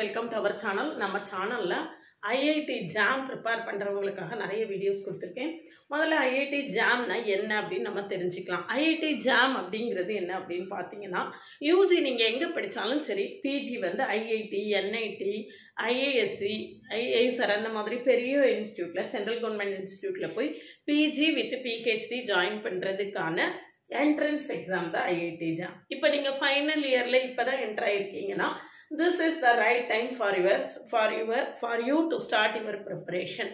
Welcome to our channel. நம்ம சேனல்ல IIT jam prepare பண்றவங்களுக்காக நிறைய வீடியோஸ் கொடுத்துருக்கேன். முதல்ல ஐஐடி ஜாம்னா என்ன அப்படின்னு நம்ம தெரிஞ்சுக்கலாம். ஐஐடி ஜாம் அப்படிங்கிறது என்ன அப்படின்னு பார்த்தீங்கன்னா, யூஜி நீங்கள் எங்கே படித்தாலும் சரி, பிஜி வந்து ஐஐடி, என்ஐடி, ஐஏஎஸ்சி, ஐஐஎஸ்ஆர் அந்த மாதிரி பெரிய இன்ஸ்டியூட்டில், சென்ட்ரல் கவர்மெண்ட் இன்ஸ்டியூட்டில் போய் பிஜி வித் பிஹெச்டி ஜாயின் பண்ணுறதுக்கான என்ட்ரன்ஸ் எக்ஸாம் தான் ஐஐடி ஜாம். இப்போ நீங்கள் ஃபைனல் இயரில் இப்போ தான் enter ஆகிருக்கீங்கன்னா, this is the right time for you to start your preparation.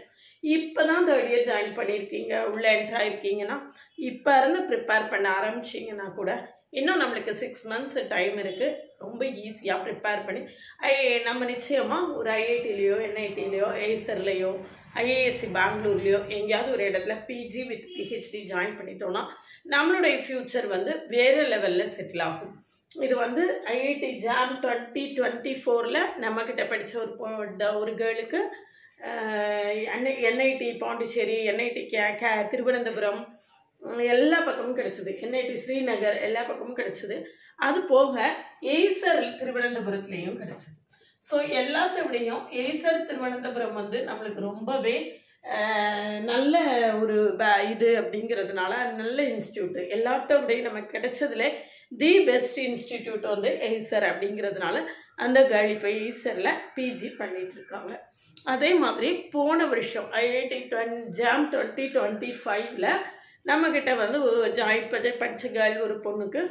இப்போ தான் தேர்ட் இயர் ஜாயின் பண்ணியிருக்கீங்க, உள்ளே என்டர் ஆகிருக்கீங்கன்னா, இப்போ இருந்து ப்ரிப்பேர் பண்ண ஆரம்பிச்சிங்கன்னா கூட இன்னும் நம்மளுக்கு 6 months டைம் இருக்குது. ரொம்ப ஈஸியாக ப்ரிப்பேர் பண்ணி நம்ம நிச்சயமாக ஒரு ஐஐடிலேயோ, என்ஐடிலேயோ, ஐஎஸ்ஆர்லேயோ, ஐஏஎஸ்சி பெங்களூர்லேயோ எங்கேயாவது ஒரு இடத்துல பிஜி வித் பிஹெச்டி ஜாயின் பண்ணிட்டோம்னா நம்மளுடைய ஃப்யூச்சர் வந்து வேறு லெவலில் செட்டில் ஆகும். இது வந்து ஐஐடி ஜாம் 2024 நம்மக்கிட்ட படித்த ஒரு கேர்ளுக்கு என்ஐடி பாண்டிச்சேரி, என்ஐடி திருவனந்தபுரம் எல்லா பக்கமும் கிடைச்சிது, என்ஐடி ஸ்ரீநகர் எல்லா பக்கமும் கிடைச்சிது. அது போக எய்சர் திருவனந்தபுரத்துலேயும் கிடைச்சிது. ஸோ எல்லாத்த விடையும் எய்சர் திருவனந்தபுரம் வந்து நம்மளுக்கு ரொம்பவே நல்ல ஒரு இது அப்படிங்கிறதுனால நல்ல இன்ஸ்டியூட். எல்லாத்த விடையும் நமக்கு கிடைச்சதுல தி பெஸ்ட் இன்ஸ்டிடியூட் வந்து எய்சர் அப்படிங்கிறதுனால அந்த கேர்ள் இப்போ எய்சரில் பிஜி பண்ணிட்டு இருக்காங்க. அதே மாதிரி போன வருஷம் ஐஐடி ஜாம் 2025 நம்மக்கிட்ட வந்து ஜாயின் படித்த கேர்ள் ஒரு பொண்ணுக்கு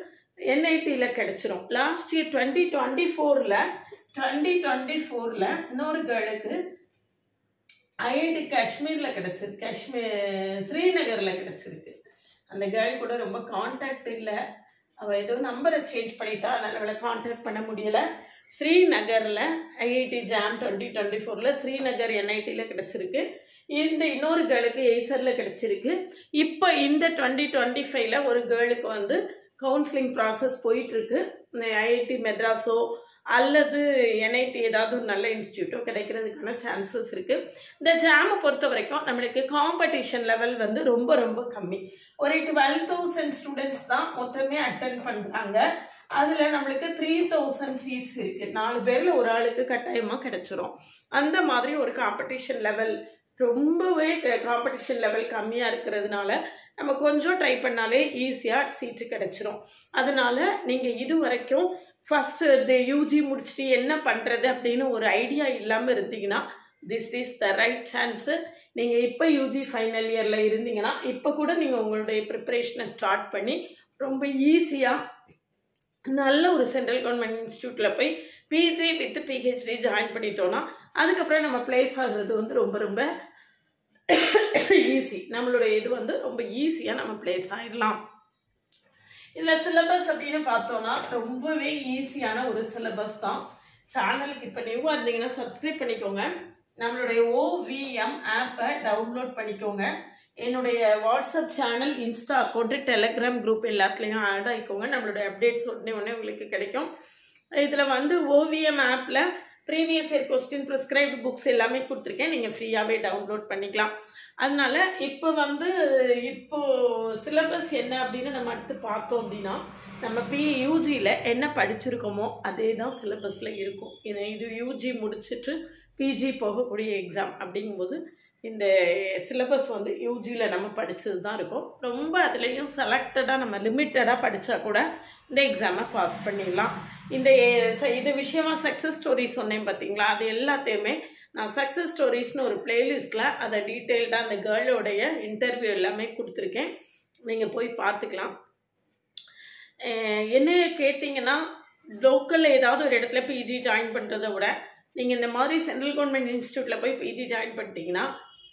என்ஐடியில் கிடைச்சிரும். லாஸ்ட் இயர் 2024 இன்னொரு கேர்ளுக்கு ஐஐடி காஷ்மீரில் கிடச்சிருக்கு, ஸ்ரீநகரில் கிடச்சிருக்கு. அந்த கேர்ள் கூட ரொம்ப கான்டாக்ட் இல்லை, அவள் ஏதோ நம்பரை சேஞ்ச் பண்ணிட்டா, அதனால் அவளை கான்டாக்ட் பண்ண முடியலை. ஸ்ரீநகரில் ஐஐடி ஜாம் 2024 ஸ்ரீநகர் என்ஐடியில் கிடச்சிருக்கு. இந்த இன்னொரு கேர்ளுக்கு எய்சரில் கிடச்சிருக்கு. இப்போ இந்த 2025 ஒரு கேர்ளுக்கு வந்து கவுன்சிலிங் ப்ராசஸ் போயிட்டுருக்கு. ஐஐடி மெட்ராஸோ அல்லது என்ஐடி ஏதாவது ஒரு நல்ல இன்ஸ்டியூட்டோ கிடைக்கிறதுக்கான சான்சஸ் இருக்குது. இந்த ஜாமை பொறுத்த வரைக்கும் நம்மளுக்கு காம்படிஷன் லெவல் வந்து ரொம்ப ரொம்ப கம்மி. ஒரு 12,000 ஸ்டூடெண்ட்ஸ் தான் மொத்தமே அட்டன் பண்ணுறாங்க. அதில் நம்மளுக்கு 3,000 சீட்ஸ் இருக்குது. 4 பேரில் ஒரு ஆளுக்கு கட்டாயமாக கிடைச்சிரும். அந்த மாதிரி ஒரு காம்படிஷன் லெவல், ரொம்பவே காம்படிஷன் லெவல் கம்மியாக இருக்கிறதுனால நம்ம கொஞ்சம் ட்ரை பண்ணாலே ஈஸியாக சீட்டு கிடைச்சிரும். அதனால நீங்கள் இது வரைக்கும் ஃபஸ்ட்டு யூஜி முடிச்சுட்டு என்ன பண்ணுறது அப்படின்னு ஒரு ஐடியா இல்லாமல் இருந்தீங்கன்னா, this is the right chance. நீங்கள் இப்போ யூஜி ஃபைனல் இயரில் இருந்தீங்கன்னா இப்போ கூட நீங்கள் உங்களுடைய ப்ரிப்பரேஷனை ஸ்டார்ட் பண்ணி ரொம்ப ஈஸியாக நல்ல ஒரு சென்ட்ரல் கவர்மெண்ட் இன்ஸ்டியூட்டில் போய் பிஜி வித் பிஹெச்டி ஜாயின் பண்ணிட்டோன்னா அதுக்கப்புறம் நம்ம பிளேஸ் ஆகுறது வந்து ரொம்ப ரொம்ப ஈஸி. நம்மளுடைய இது வந்து ரொம்ப ஈஸியாக நம்ம பிளேஸ் ஆகிடலாம். இதில் சிலபஸ் அப்படின்னு பார்த்தோன்னா ரொம்பவே ஈஸியான ஒரு சிலபஸ் தான். சேனலுக்கு இப்போ நியூவாக இருந்தீங்கன்னா சப்ஸ்கிரைப் பண்ணிக்கோங்க. நம்மளுடைய ஓவிஎம் ஆப்பை டவுன்லோட் பண்ணிக்கோங்க. என்னுடைய WhatsApp channel, Insta account, Telegram group எல்லாத்துலேயும் ஆட் ஆகிக்கோங்க. நம்மளுடைய அப்டேட்ஸ் உடனே உங்களுக்கு கிடைக்கும். இதில் வந்து ஓவிஎம் ஆப்பில் previous year question, prescribed books எல்லாமே கொடுத்துருக்கேன். நீங்கள் ஃப்ரீயாகவே டவுன்லோட் பண்ணிக்கலாம். அதனால இப்போ சிலபஸ் என்ன அப்படின்னு நம்ம அடுத்து பார்த்தோம் அப்படின்னா, நம்ம யூஜியில் என்ன படிச்சிருக்கோமோ அதே தான் சிலபஸில் இருக்கும். இது யூஜி முடிச்சுட்டு பிஜி போகக்கூடிய எக்ஸாம் அப்படிங்கும்போது இந்த சிலபஸ் வந்து யூஜியில் நம்ம படித்தது தான் இருக்கும். ரொம்ப அதுலேயும் செலக்டடாக நம்ம லிமிட்டடாக படித்தா கூட இந்த எக்ஸாமை பாஸ் பண்ணிடலாம். இது விஷயமா சக்ஸஸ் ஸ்டோரிஸ் சொன்னேன் பார்த்தீங்களா, அது எல்லாத்தையுமே நான் சக்ஸஸ் ஸ்டோரிஸ்னு ஒரு பிளேலிஸ்ட்டில் அதை டீட்டெயில்டாக அந்த கேர்ளோடைய இன்டர்வியூ எல்லாமே கொடுத்துருக்கேன். நீங்கள் போய் பார்த்துக்கலாம். என்ன கேட்டிங்கன்னா, லோக்கலில் ஏதாவது ஒரு இடத்துல பிஜி ஜாயின் பண்ணுறதை விட நீங்கள் இந்த மாதிரி சென்ட்ரல் கவர்மெண்ட் இன்ஸ்டியூட்டில் போய் பிஜி ஜாயின் பண்ணிட்டீங்கன்னா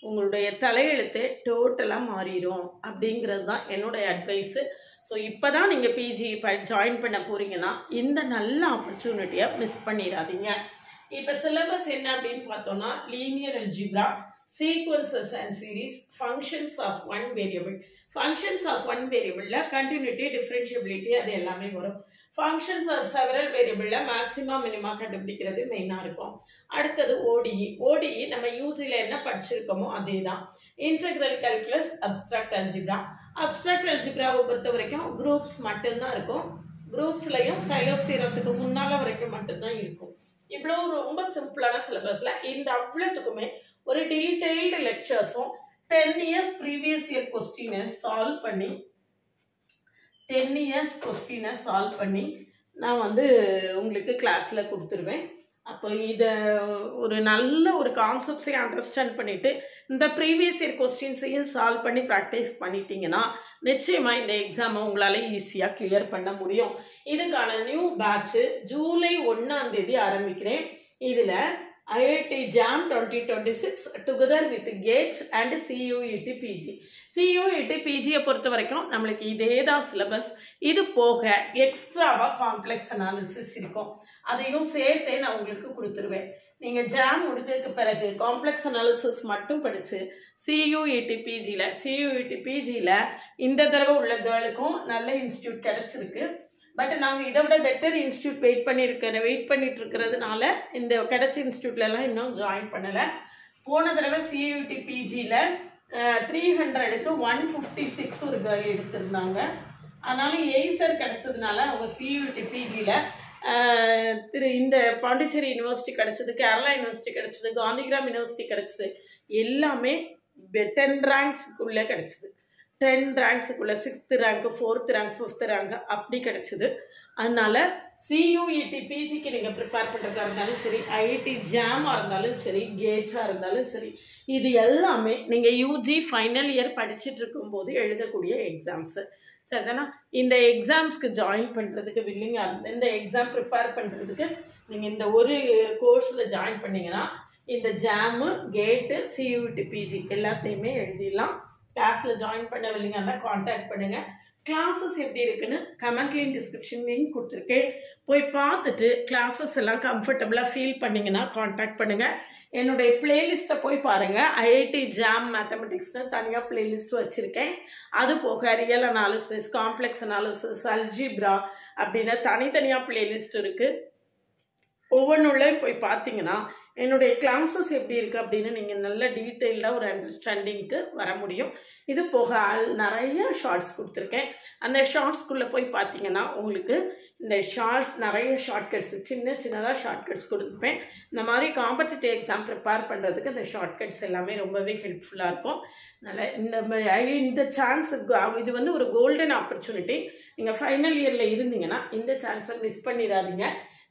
உங்களுடைய தலையெழுத்து டோட்டலாக மாறிடும் அப்படிங்கிறது தான் என்னுடைய அட்வைஸு. ஸோ இப்போ தான் நீங்கள் பிஜி ஜாயின் பண்ண போகிறீங்கன்னா இந்த நல்ல ஆப்பர்ச்சுனிட்டியை மிஸ் பண்ணிடாதீங்க. இப்போ சிலபஸ் என்ன அப்படின்னு பார்த்தோம்னா, linear algebra, sequences and series, functions of one variable. Functions of one வேரியபிளில் கண்டினியூட்டி, டிஃப்ரென்ஷியபிலிட்டி அது எல்லாமே வரும். ஃபங்க்ஷன்ஸ் ஆஃப் செவரல் வேரியபிளில் மேக்ஸிமா மினிமா கண்டுபிடிக்கிறது மெயினாக இருக்கும். அடுத்தது ஓடிஇ நம்ம யூஜியில் என்ன படிச்சிருக்கோமோ அதே தான். Integral calculus, abstract algebra. Abstract அல்ஜிப்ராவை பொறுத்த வரைக்கும் குரூப்ஸ் மட்டும்தான் இருக்கும். குரூப்ஸ்லையும் சைலோஸ் தியரத்துக்கு முன்னால் வரைக்கும் மட்டும்தான் இருக்கும். இவ்வளோ ரொம்ப சிம்பிளான சிலபஸில் இந்த அவ்வளோத்துக்குமே ஒரு டீட்டெயில்டு லெக்சர்ஸும் 10 years ப்ரீவியஸ் இயர் கொஸ்டினை சால்வ் பண்ணி 10 years கொஸ்டினை சால்வ் பண்ணி நான் வந்து உங்களுக்கு கிளாஸில் கொடுத்துருவேன். அப்போ இதை ஒரு நல்ல ஒரு கான்செப்ட்ஸையும் அண்டர்ஸ்டாண்ட் பண்ணிவிட்டு இந்த ப்ரீவியஸ் இயர் கொஸ்டின்ஸையும் சால்வ் பண்ணி ப்ராக்டிஸ் பண்ணிட்டீங்கன்னா நிச்சயமாக இந்த எக்ஸாமை உங்களால் ஈஸியாக கிளியர் பண்ண முடியும். இதுக்கான நியூ பேட்ச்சு ஜூலை 1ஆம் தேதி ஆரம்பிக்கிறேன். இதில் IIT JAM 2026 together with GATE and CUET PG. CUET PGயை பொறுத்த வரைக்கும் நம்மளுக்கு இதே தான் சிலபஸ். இது போக எக்ஸ்ட்ராவாக காம்ப்ளெக்ஸ் அனாலிசிஸ் இருக்கும். அதையும் சேர்த்தே நான் உங்களுக்கு கொடுத்துருவேன். நீங்கள் ஜாம் முடிஞ்சதுக்கு பிறகு காம்ப்ளெக்ஸ் அனாலிசிஸ் மட்டும் படித்து CUET PGயில் இந்த தடவை உள்ள கேர்ளுக்கும் நல்ல இன்ஸ்டியூட் கிடச்சிருக்கு. பட் நாங்கள் இதை விட பெட்டர் இன்ஸ்டியூட் வெயிட் பண்ணிட்டு இருக்கிறதுனால இந்த கிடைச்ச இன்ஸ்டியூட்லலாம் இன்னும் ஜாயின் பண்ணலை. போன தடவை CUET PGயில் 300க்கு 156 ஒரு கேர்ள் எடுத்திருந்தாங்க. அதனால எய்சர் கிடைச்சதுனால அவங்க CUET PGயில் இந்த பாண்டிச்சேரி யூனிவர்சிட்டி கிடைச்சது, கேரளா யூனிவர்சிட்டி கிடைச்சது, காந்திகிராம் யூனிவர்சிட்டி கிடைச்சது, எல்லாமே 10 ரேங்க்ஸுக்குள்ளே கிடைச்சிது. 10 ரேங்க்ஸுக்குள்ளே 6th rank, 4th rank, 5th rank அப்படி கிடைச்சிது. அதனால CUET PGக்கு நீங்கள் ப்ரிப்பேர் பண்ணுறதா இருந்தாலும் சரி, IIT JAM-ஆக இருந்தாலும் சரி, கேட்டாக இருந்தாலும் சரி, இது எல்லாமே நீங்கள் UG ஃபைனல் இயர் படிச்சுட்டு இருக்கும்போது எழுதக்கூடிய எக்ஸாம்ஸு. சரிதானா? இந்த எக்ஸாம்ஸ்க்கு ஜாயின் பண்ணுறதுக்கு வில்லிங்காக இருந்து இந்த எக்ஸாம் ப்ரிப்பேர் பண்ணுறதுக்கு நீங்கள் இந்த ஒரு கோர்ஸில் ஜாயின் பண்ணிங்கன்னா இந்த ஜாமு, கேட்டு, CUET PG எல்லாத்தையுமே எழுதிடலாம். கிளாஸில் ஜாயின் பண்ண வில்லிங்காக இருந்தால் காண்டாக்ட் பண்ணுங்கள். கிளாஸஸ் எப்படி இருக்குன்னு கமெண்ட்லேயும் டிஸ்கிரிப்ஷன் லிங்க் கொடுத்துருக்கேன். போய் பார்த்துட்டு கிளாஸஸ் எல்லாம் கம்ஃபர்டபுளாக ஃபீல் பண்ணிங்கன்னா காண்டாக்ட் பண்ணுங்கள். என்னுடைய பிளேலிஸ்ட்டை போய் பாருங்கள். IIT JAM மேத்தமெட்டிக்ஸ்னு தனியாக பிளேலிஸ்ட் வச்சுருக்கேன். அது போக real analysis, complex analysis, algebra அப்படின்னு தனித்தனியாக பிளேலிஸ்ட் இருக்குது. ஒவ்வொன்றுலையும் போய் பார்த்தீங்கன்னா என்னுடைய கிளாஸஸ் எப்படி இருக்குது அப்படின்னு நீங்கள் நல்ல டீட்டெயில்டாக ஒரு அண்டர்ஸ்டாண்டிங்க்கு வர முடியும். இது போக நிறைய ஷார்ட்ஸ் கொடுத்துருக்கேன். அந்த ஷார்ட்ஸ்குள்ளே போய் பார்த்தீங்கன்னா உங்களுக்கு இந்த ஷார்ட்ஸ் நிறைய ஷார்ட்கட்ஸ் சின்னதாக ஷார்ட்கட்ஸ் கொடுத்துருப்பேன். இந்த மாதிரி காம்படிட்டிவ் எக்ஸாம் ப்ரிப்பேர் பண்ணுறதுக்கு இந்த ஷார்ட்கட்ஸ் எல்லாமே ரொம்பவே ஹெல்ப்ஃபுல்லாக இருக்கும். அதனால் இந்த சான்ஸ் இது வந்து ஒரு கோல்டன் ஆப்பர்ச்சுனிட்டி. நீங்கள் ஃபைனல் இயரில் இருந்தீங்கன்னா இந்த சான்ஸை மிஸ் பண்ணிடாதீங்க.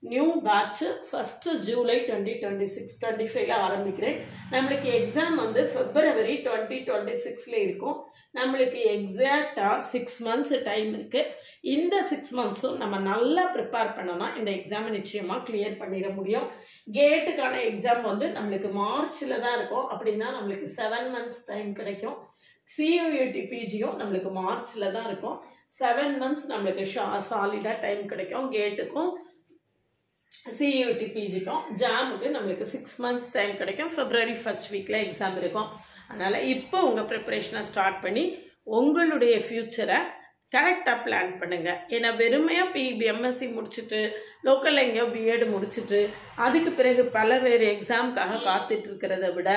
நியூ பேட்ச் 1 ஜூலை 2025 ஆரம்பிக்கிறேன். நம்மளுக்கு எக்ஸாம் வந்து February 2026 இருக்கும். நம்மளுக்கு எக்ஸாக்டாக 6 months டைம் இருக்குது. இந்த 6 monthsம் நம்ம நல்லா ப்ரிப்பேர் பண்ணோம்னா இந்த எக்ஸாமை நிச்சயமாக கிளியர் பண்ணிட முடியும். கேட்டுக்கான எக்ஸாம் வந்து நம்மளுக்கு மார்ச்சில் தான் இருக்கும். அப்படின்னா நம்மளுக்கு 7 months டைம் கிடைக்கும். CUET PGயும் நம்மளுக்கு மார்ச்சில் தான் இருக்கும். 7 months நம்மளுக்கு சாலிடாக டைம் கிடைக்கும். கேட்டுக்கும் CUET PGக்கும் ஜாமுக்கு நம்மளுக்கு 6 months டைம் கிடைக்கும். February 1st வீக்கில் எக்ஸாம் இருக்கும். அதனால் இப்போ உங்கள் ப்ரிப்பரேஷனை ஸ்டார்ட் பண்ணி உங்களுடைய ஃப்யூச்சரை கரெக்டாக பிளான் பண்ணுங்கள். ஏன்னா வெறுமையாக MSc முடிச்சுட்டு லோக்கலில் எங்கேயோ BEd முடிச்சுட்டு அதுக்கு பிறகு பல வேறு எக்ஸாமுக்காக காத்துட்டு இருக்கிறத விட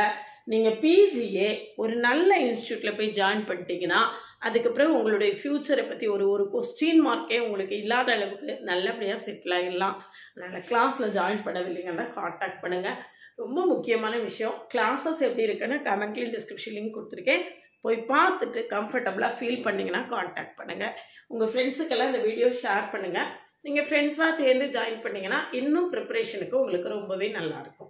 நீங்கள் PGயே ஒரு நல்ல இன்ஸ்டியூட்டில் போய் ஜாயின் பண்ணிட்டீங்கன்னா அதுக்கப்புறம் உங்களுடைய ஃப்யூச்சரை பற்றி ஒரு கொஸ்டின் மார்க்கே உங்களுக்கு இல்லாத அளவுக்கு நல்லபடியாக செட்டில் ஆகிடலாம். அதனால் கிளாஸில் ஜாயின் பண்ணவில்லைங்கன்னா காண்டாக்ட் பண்ணுங்கள். ரொம்ப முக்கியமான விஷயம், கிளாஸஸ் எப்படி இருக்குன்னு கமெண்ட்லேயும் டிஸ்கிரிப்ஷன் லிங்க் கொடுத்துருக்கேன். போய் பார்த்துட்டு கம்ஃபர்டபுளாக ஃபீல் பண்ணிங்கன்னா காண்டாக்ட் பண்ணுங்கள். உங்கள் ஃப்ரெண்ட்ஸுக்கெல்லாம் இந்த வீடியோ ஷேர் பண்ணுங்கள். நீங்கள் ஃப்ரெண்ட்ஸாக சேர்ந்து ஜாயின் பண்ணிங்கன்னா இன்னும் ப்ரிப்பரேஷனுக்கு உங்களுக்கு ரொம்பவே நல்லாயிருக்கும்.